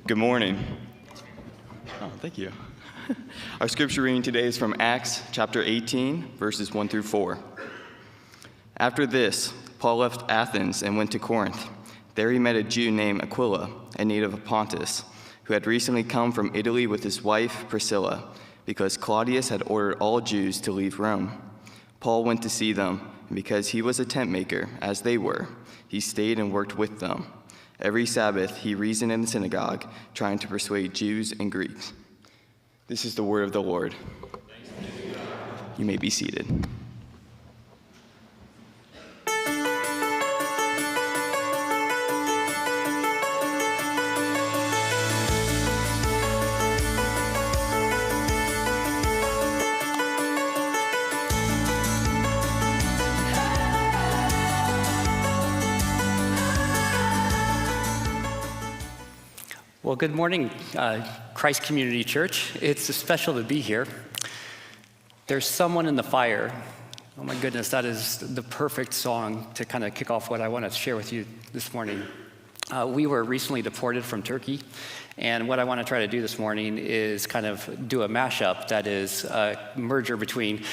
Good morning. Oh, thank you. Our scripture reading today is from Acts chapter 18, verses 1 through 4. After this, Paul left Athens and went to Corinth. There he met a Jew named Aquila, a native of Pontus, who had recently come from Italy with his wife Priscilla, because Claudius had ordered all Jews to leave Rome. Paul went to see them, and because he was a tent maker, as they were, he stayed and worked with them. Every Sabbath he reasoned in the synagogue, trying to persuade Jews and Greeks. This is the word of the Lord. You may be seated. Well, good morning, Christ Community Church. It's special to be here. There's someone in the fire. Oh my goodness, that is the perfect song to kind of kick off what I want to share with you this morning. We were recently deported from Turkey, and what I want to try to do this morning is kind of do a mashup that is a merger between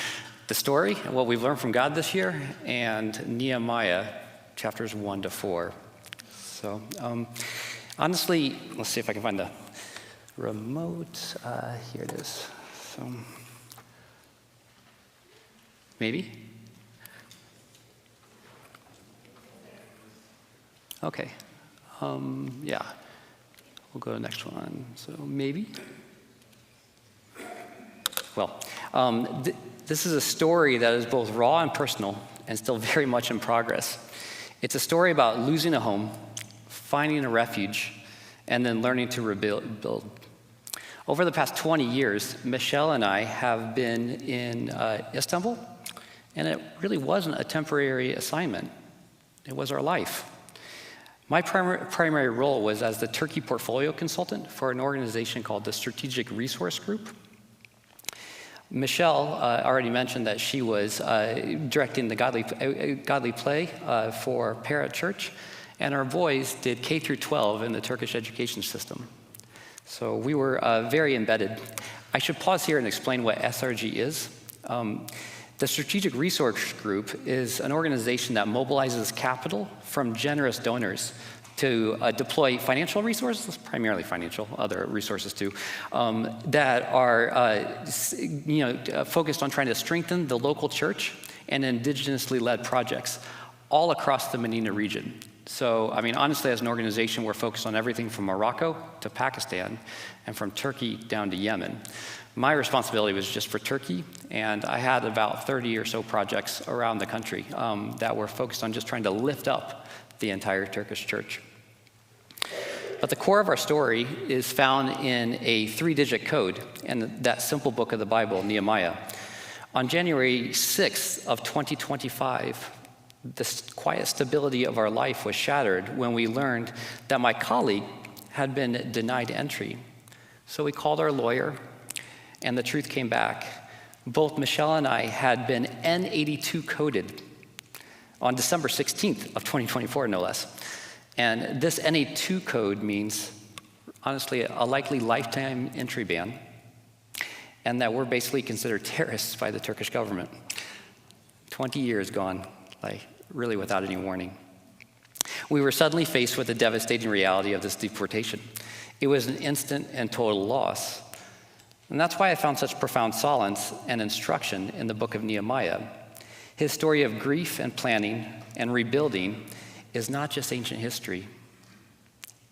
the story and what we've learned from God this year and Nehemiah chapters 1 to 4. So, honestly, let's see if I can find the remote. Here it is. So, maybe? Okay. Yeah. We'll go to the next one. So, maybe? Well, this is a story that is both raw and personal and still very much in progress. It's a story about losing a home, finding a refuge, and then learning to rebuild. Over the past 20 years, Michelle and I have been in Istanbul, and it really wasn't a temporary assignment. It was our life. My primary role was as the Turkey portfolio consultant for an organization called the Strategic Resource Group. Michelle already mentioned that she was directing the godly play for Parrot Church, and our boys did K through 12 in the Turkish education system. So we were very embedded. I should pause here and explain what SRG is. The Strategic Resource Group is an organization that mobilizes capital from generous donors to deploy financial resources, primarily financial, other resources too, that are focused on trying to strengthen the local church and indigenously led projects all across the Medina region. So, I mean, honestly, as an organization, we're focused on everything from Morocco to Pakistan and from Turkey down to Yemen. My responsibility was just for Turkey, and I had about 30 or so projects around the country that were focused on just trying to lift up the entire Turkish church. But the core of our story is found in a 3-digit code in that simple book of the Bible, Nehemiah. On January 6th of 2025, the quiet stability of our life was shattered when we learned that my colleague had been denied entry. So we called our lawyer, and the truth came back. Both Michelle and I had been N82 coded on December 16th of 2024, no less. And this N82 code means, honestly, a likely lifetime entry ban, and that we're basically considered terrorists by the Turkish government. 20 years gone, really without any warning. We were suddenly faced with the devastating reality of this deportation. It was an instant and total loss. And that's why I found such profound solace and instruction in the book of Nehemiah. His story of grief and planning and rebuilding is not just ancient history.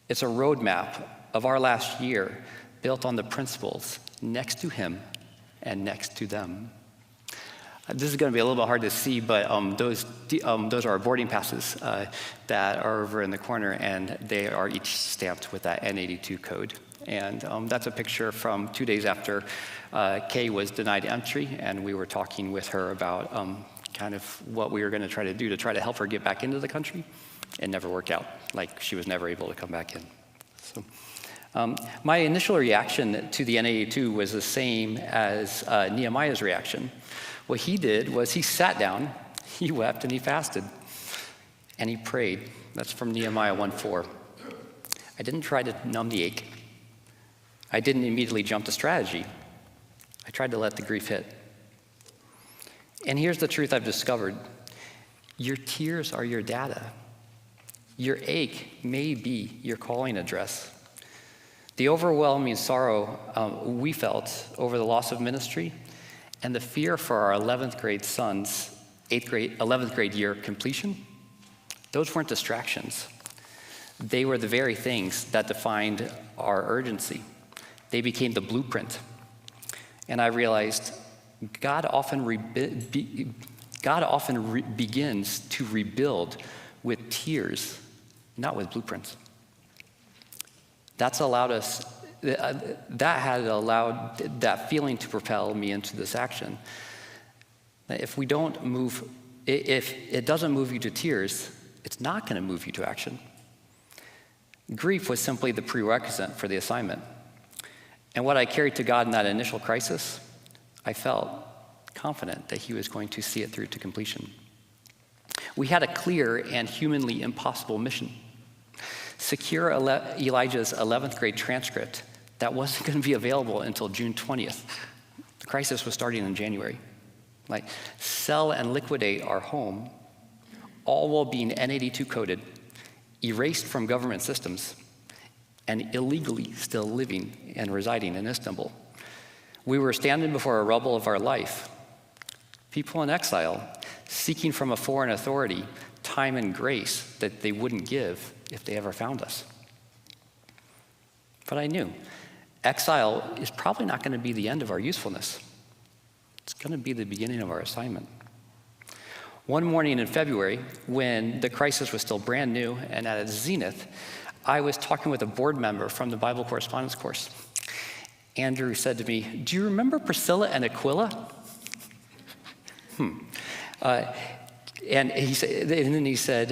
It's a roadmap of our last year built on the principles next to him and next to them. This is going to be a little bit hard to see, but those are our boarding passes that are over in the corner, and they are each stamped with that N82 code. And that's a picture from 2 days after Kay was denied entry, and we were talking with her about kind of what we were going to try to do to try to help her get back into the country. It never worked out. She was never able to come back in. So my initial reaction to the N82 was the same as Nehemiah's reaction. What he did was he sat down, he wept, and he fasted. And he prayed. That's from Nehemiah 1:4. I didn't try to numb the ache. I didn't immediately jump to strategy. I tried to let the grief hit. And here's the truth I've discovered. Your tears are your data. Your ache may be your calling address. The overwhelming sorrow we felt over the loss of ministry and the fear for our 11th grade son's 11th grade year completion, those weren't distractions. They were the very things that defined our urgency. They became the blueprint. And I realized God often begins to rebuild with tears, not with blueprints. That had allowed that feeling to propel me into this action. If it doesn't move you to tears, it's not going to move you to action. Grief was simply the prerequisite for the assignment. And what I carried to God in that initial crisis, I felt confident that he was going to see it through to completion. We had a clear and humanly impossible mission. Secure Elijah's 11th grade transcript that wasn't going to be available until June 20th. The crisis was starting in January. Sell and liquidate our home, all while being N82 coded, erased from government systems, and illegally still living and residing in Istanbul. We were standing before a rubble of our life, people in exile, seeking from a foreign authority time and grace that they wouldn't give if they ever found us. But I knew exile is probably not going to be the end of our usefulness. It's going to be the beginning of our assignment. One morning in February, when the crisis was still brand new and at its zenith, I was talking with a board member from the Bible correspondence course. Andrew said to me, "Do you remember Priscilla and Aquila?" And then he said,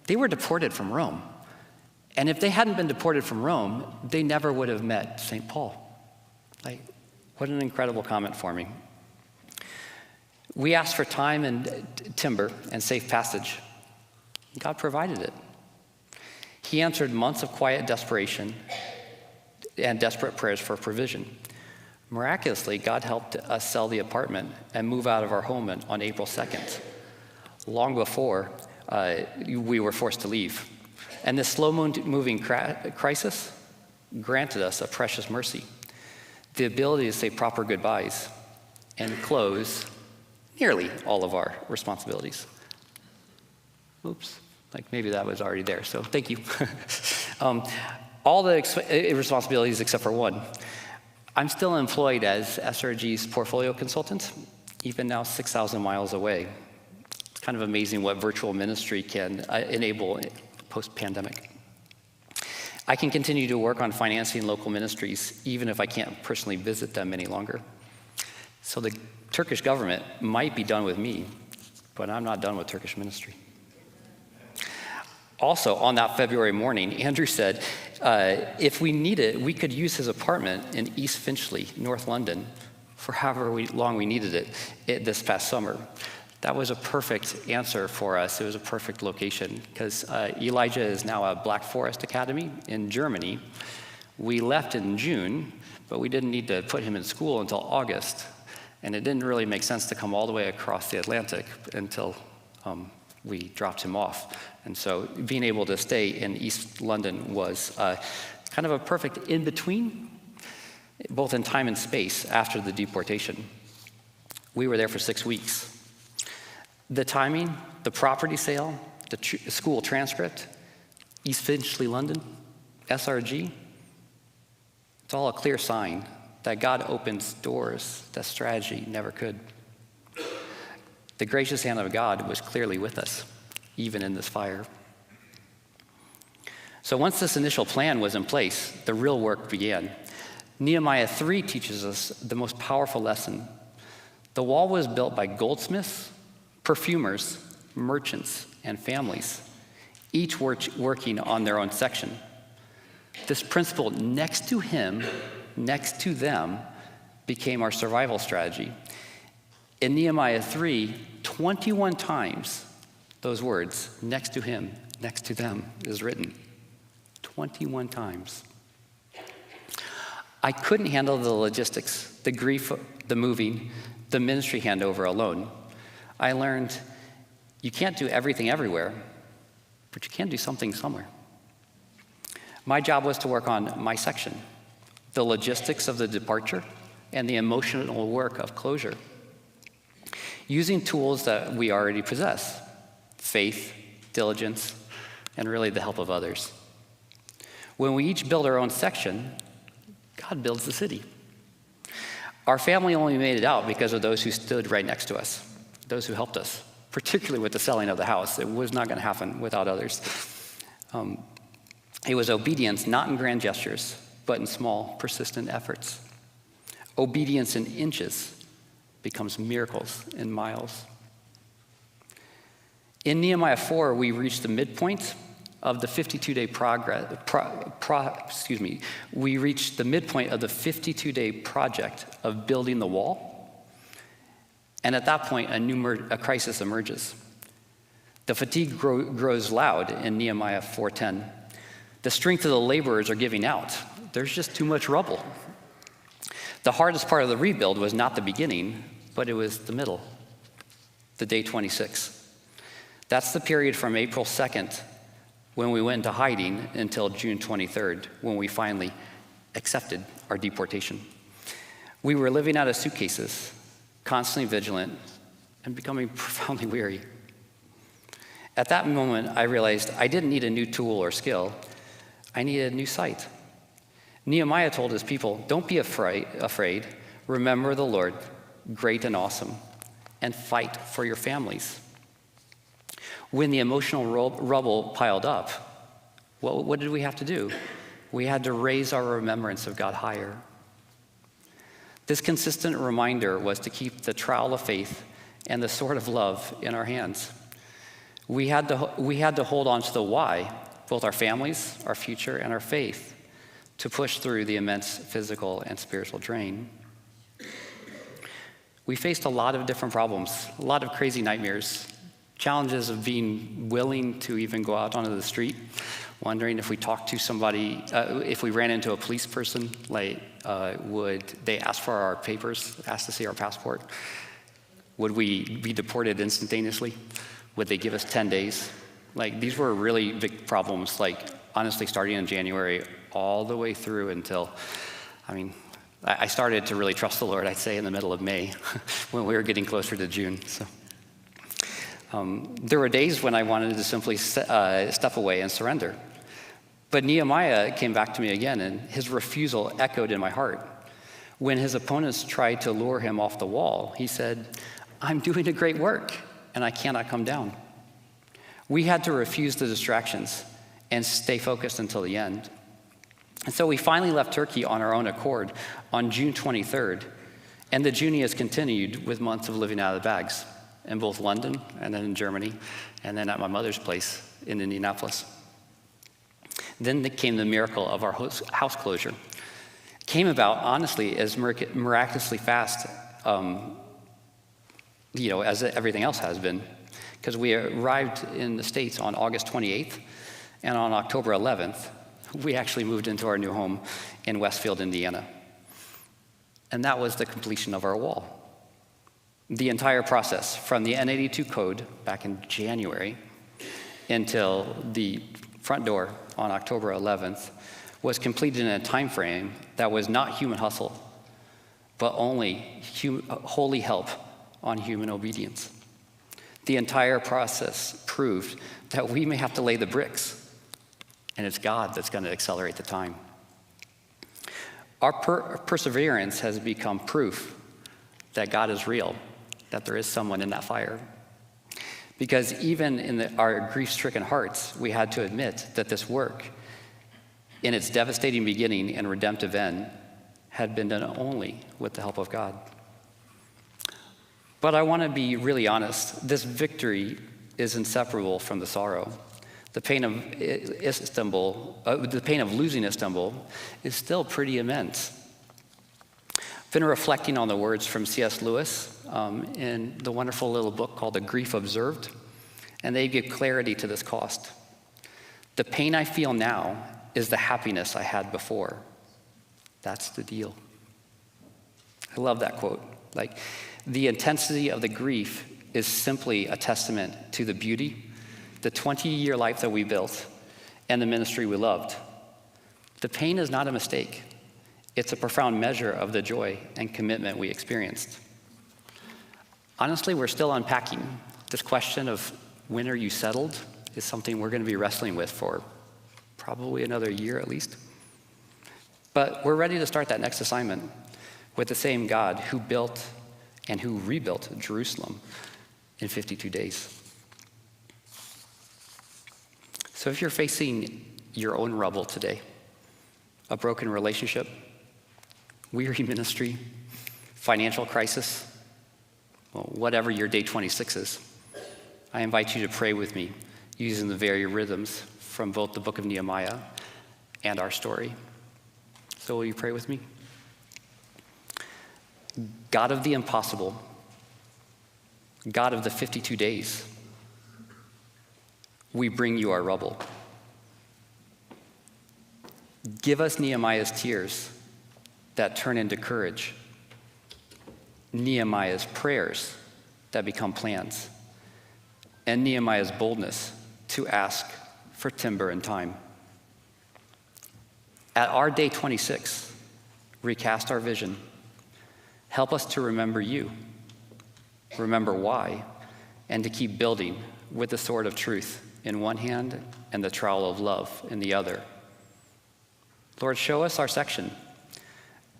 they were deported from Rome. And if they hadn't been deported from Rome, they never would have met St. Paul. What an incredible comment for me. We asked for time and timber and safe passage. God provided it. He answered months of quiet desperation and desperate prayers for provision. Miraculously, God helped us sell the apartment and move out of our home on April 2nd, long before we were forced to leave. And this slow-moving crisis granted us a precious mercy, the ability to say proper goodbyes and close nearly all of our responsibilities. Oops, maybe that was already there, so thank you. All the responsibilities except for one. I'm still employed as SRG's portfolio consultant, even now 6,000 miles away. It's kind of amazing what virtual ministry can enable post-pandemic. I can continue to work on financing local ministries, even if I can't personally visit them any longer. So the Turkish government might be done with me, but I'm not done with Turkish ministry. Also, on that February morning, Andrew said, if we need it, we could use his apartment in East Finchley, North London, for however long we needed it this past summer. That was a perfect answer for us. It was a perfect location, because Elijah is now at Black Forest Academy in Germany. We left in June, but we didn't need to put him in school until August. And it didn't really make sense to come all the way across the Atlantic until we dropped him off. And so being able to stay in East London was kind of a perfect in-between, both in time and space after the deportation. We were there for 6 weeks. The timing, the property sale, the school transcript, East Finchley, London, SRG, it's all a clear sign that God opens doors that strategy never could. The gracious hand of God was clearly with us, even in this fire. So once this initial plan was in place, the real work began. Nehemiah 3 teaches us the most powerful lesson. The wall was built by goldsmiths, perfumers, merchants, and families, each working on their own section. This principle, next to him, next to them, became our survival strategy. In Nehemiah 3, 21 times, those words, next to him, next to them, is written. 21 times. I couldn't handle the logistics, the grief, the moving, the ministry handover alone. I learned you can't do everything everywhere, but you can do something somewhere. My job was to work on my section, the logistics of the departure and the emotional work of closure, using tools that we already possess: faith, diligence, and really the help of others. When we each build our own section, God builds the city. Our family only made it out because of those who stood right next to us, those who helped us, particularly with the selling of the house. It was not going to happen without others. It was obedience, not in grand gestures, but in small, persistent efforts. Obedience in inches becomes miracles in miles. In Nehemiah 4, we reached the midpoint of the 52-day we reached the midpoint of the 52-day project of building the wall. And at that point, a crisis emerges. The fatigue grows loud in Nehemiah 4:10. The strength of the laborers are giving out. There's just too much rubble. The hardest part of the rebuild was not the beginning, but it was the middle, the day 26. That's the period from April 2nd, when we went into hiding, until June 23rd, when we finally accepted our deportation. We were living out of suitcases, constantly vigilant, and becoming profoundly weary. At that moment, I realized I didn't need a new tool or skill. I needed a new sight. Nehemiah told his people, "Don't be afraid. Remember the Lord, great and awesome, and fight for your families." When the emotional rubble piled up, what did we have to do? We had to raise our remembrance of God higher. This consistent reminder was to keep the trowel of faith and the sword of love in our hands. We had to hold on to the why, both our families, our future, and our faith, to push through the immense physical and spiritual drain. We faced a lot of different problems, a lot of crazy nightmares, challenges of being willing to even go out onto the street, wondering if we talked to somebody, if we ran into a police person, would they ask for our papers, ask to see our passport? Would we be deported instantaneously? Would they give us 10 days? These were really big problems, honestly, starting in January all the way through until, I started to really trust the Lord, I'd say, in the middle of May, when we were getting closer to June. So, there were days when I wanted to simply step away and surrender. But Nehemiah came back to me again, and his refusal echoed in my heart. When his opponents tried to lure him off the wall, he said, "I'm doing a great work, and I cannot come down." We had to refuse the distractions and stay focused until the end. And so we finally left Turkey on our own accord on June 23rd, and the journey has continued with months of living out of the bags in both London and then in Germany, and then at my mother's place in Indianapolis. Then came the miracle of our house closure. It came about, honestly, as miraculously fast, as everything else has been, because we arrived in the States on August 28th, and on October 11th, we actually moved into our new home in Westfield, Indiana. And that was the completion of our wall. The entire process, from the N82 code back in January until the front door on October 11th, was completed in a time frame that was not human hustle, but only holy help on human obedience. The entire process proved that we may have to lay the bricks, and it's God that's going to accelerate the time. Our perseverance has become proof that God is real, that there is someone in that fire. Because even in our grief-stricken hearts, we had to admit that this work, in its devastating beginning and redemptive end, had been done only with the help of God. But I want to be really honest. This victory is inseparable from the sorrow. The pain of losing Istanbul is still pretty immense. I've been reflecting on the words from C.S. Lewis in the wonderful little book called The Grief Observed, and they give clarity to this cost. The pain I feel now is the happiness I had before. That's the deal. I love that quote. Like, the intensity of the grief is simply a testament to the beauty, the 20-year life that we built, and the ministry we loved. The pain is not a mistake. It's a profound measure of the joy and commitment we experienced. Honestly, we're still unpacking. This question of when are you settled is something we're going to be wrestling with for probably another year at least. But we're ready to start that next assignment with the same God who built and who rebuilt Jerusalem in 52 days. So if you're facing your own rubble today, a broken relationship, weary ministry, financial crisis, well, whatever your day 26 is, I invite you to pray with me using the very rhythms from both the book of Nehemiah and our story. So will you pray with me? God of the impossible, God of the 52 days, we bring you our rubble. Give us Nehemiah's tears that turn into courage, Nehemiah's prayers that become plans, and Nehemiah's boldness to ask for timber and time. At our day 26, recast our vision. Help us to remember you, remember why, and to keep building with the sword of truth in one hand and the trowel of love in the other. Lord, show us our section.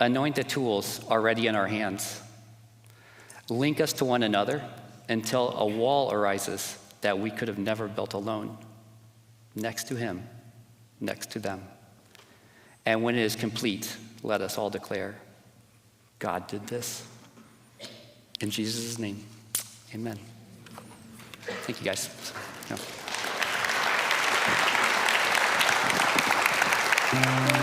Anoint the tools already in our hands. Link us to one another until a wall arises that we could have never built alone, next to him, next to them. And when it is complete, let us all declare, God did this. In Jesus' name, amen. Thank you, guys. Yeah.